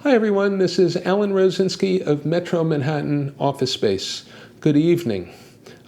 Hi everyone, this is Alan Rosinski of Metro Manhattan Office Space. Good evening.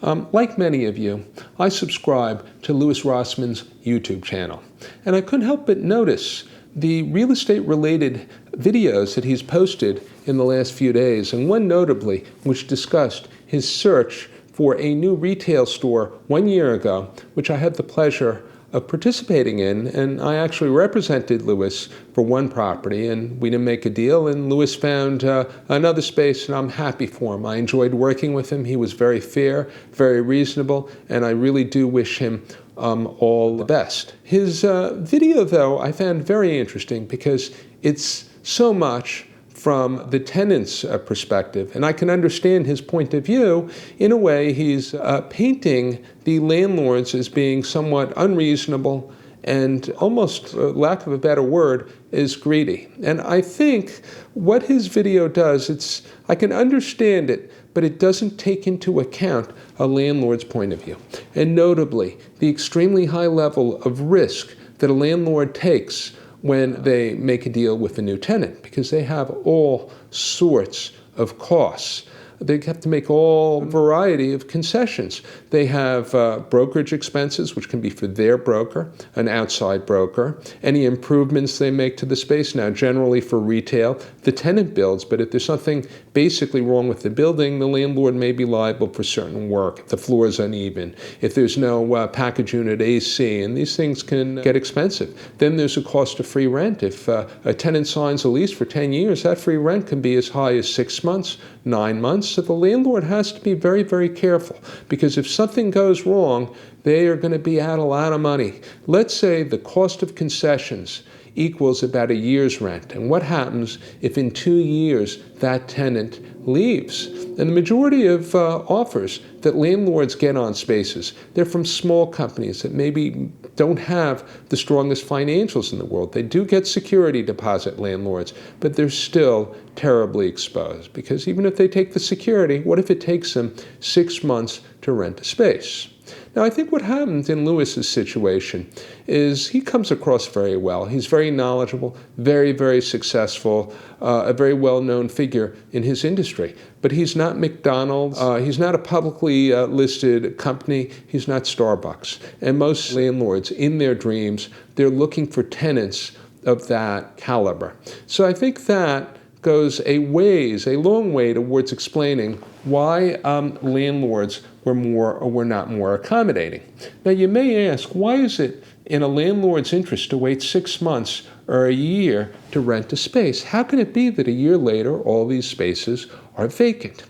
Like many of you, I subscribe to Louis Rossmann's YouTube channel, and I couldn't help but notice the real estate related videos that he's posted in the last few days, and one notably which discussed his search for a new retail store 1 year ago, which I had the pleasure of participating in, and I actually represented Louis for one property, and we didn't make a deal, and Louis found another space, and I'm happy for him. I enjoyed working with him. He was very fair, very reasonable, and I really do wish him all the best. His video, though, I found very interesting because it's so much from the tenant's perspective, and I can understand his point of view. In a way, he's painting the landlords as being somewhat unreasonable and almost, lack of a better word, is greedy. And I think what his video does, I can understand it, but it doesn't take into account a landlord's point of view. And notably, the extremely high level of risk that a landlord takes when they make a deal with a new tenant, because they have all sorts of costs. They have to make all variety of concessions. They have brokerage expenses, which can be for their broker, an outside broker, any improvements they make to the space. Now, generally for retail, the tenant builds, but if there's something basically wrong with the building, the landlord may be liable for certain work, if the floor is uneven, if there's no package unit AC, and these things can get expensive. Then there's a cost of free rent. If a tenant signs a lease for 10 years, that free rent can be as high as 6 months, 9 months. So the landlord has to be very, very careful, because if something goes wrong, they are going to be out a lot of money. Let's say the cost of concessions equals about a year's rent. And what happens if in 2 years that tenant leaves? And the majority of offers that landlords get on spaces, they're from small companies that maybe don't have the strongest financials in the world. They do get security deposit landlords, but they're still terribly exposed, because even if they take the security, what if it takes them 6 months to rent a space? Now, I think what happened in Louis's situation is he comes across very well. He's very knowledgeable, very, very successful, a very well-known figure in his industry. But he's not McDonald's. He's not a publicly listed company. He's not Starbucks. And most landlords, in their dreams, they're looking for tenants of that caliber. So I think that goes a long way towards explaining why landlords were not more accommodating. Now, you may ask, why is it in a landlord's interest to wait 6 months or a year to rent a space? How can it be that a year later all these spaces are vacant?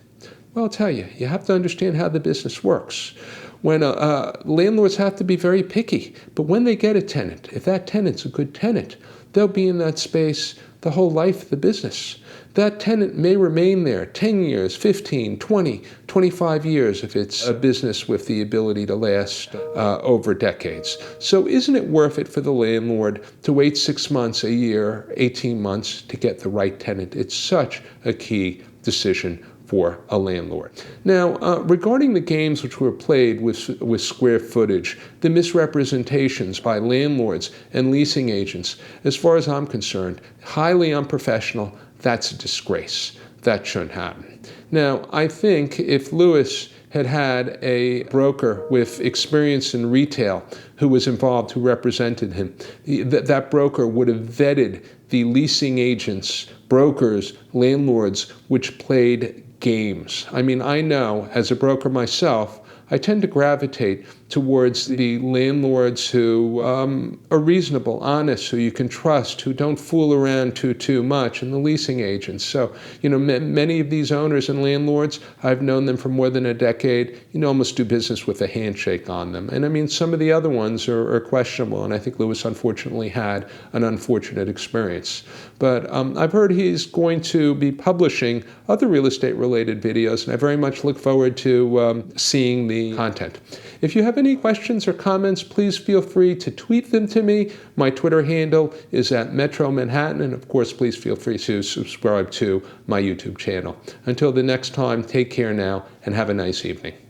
Well, I'll tell you, you have to understand how the business works. When landlords have to be very picky, but when they get a tenant, if that tenant's a good tenant, they'll be in that space the whole life of the business. That tenant may remain there 10 years, 15, 20, 25 years if it's a business with the ability to last over decades. So isn't it worth it for the landlord to wait 6 months, a year, 18 months to get the right tenant? It's such a key decision for a landlord. Now, regarding the games which were played with square footage, the misrepresentations by landlords and leasing agents, as far as I'm concerned, highly unprofessional. That's a disgrace. That shouldn't happen. Now, I think if Louis had had a broker with experience in retail who was involved, who represented him, that broker would have vetted the leasing agents, brokers, landlords, which played games. I mean, I know as a broker myself, I tend to gravitate towards the landlords who are reasonable, honest, who you can trust, who don't fool around too much, and the leasing agents. So, many of these owners and landlords, I've known them for more than a decade. Almost do business with a handshake on them. And I mean, some of the other ones are questionable, and I think Louis unfortunately had an unfortunate experience. But I've heard he's going to be publishing other real estate related videos, and I very much look forward to seeing the content. If you have any questions or comments, please feel free to tweet them to me. My Twitter handle is @Metro Manhattan, and of course, please feel free to subscribe to my YouTube channel. Until the next time, take care now and have a nice evening.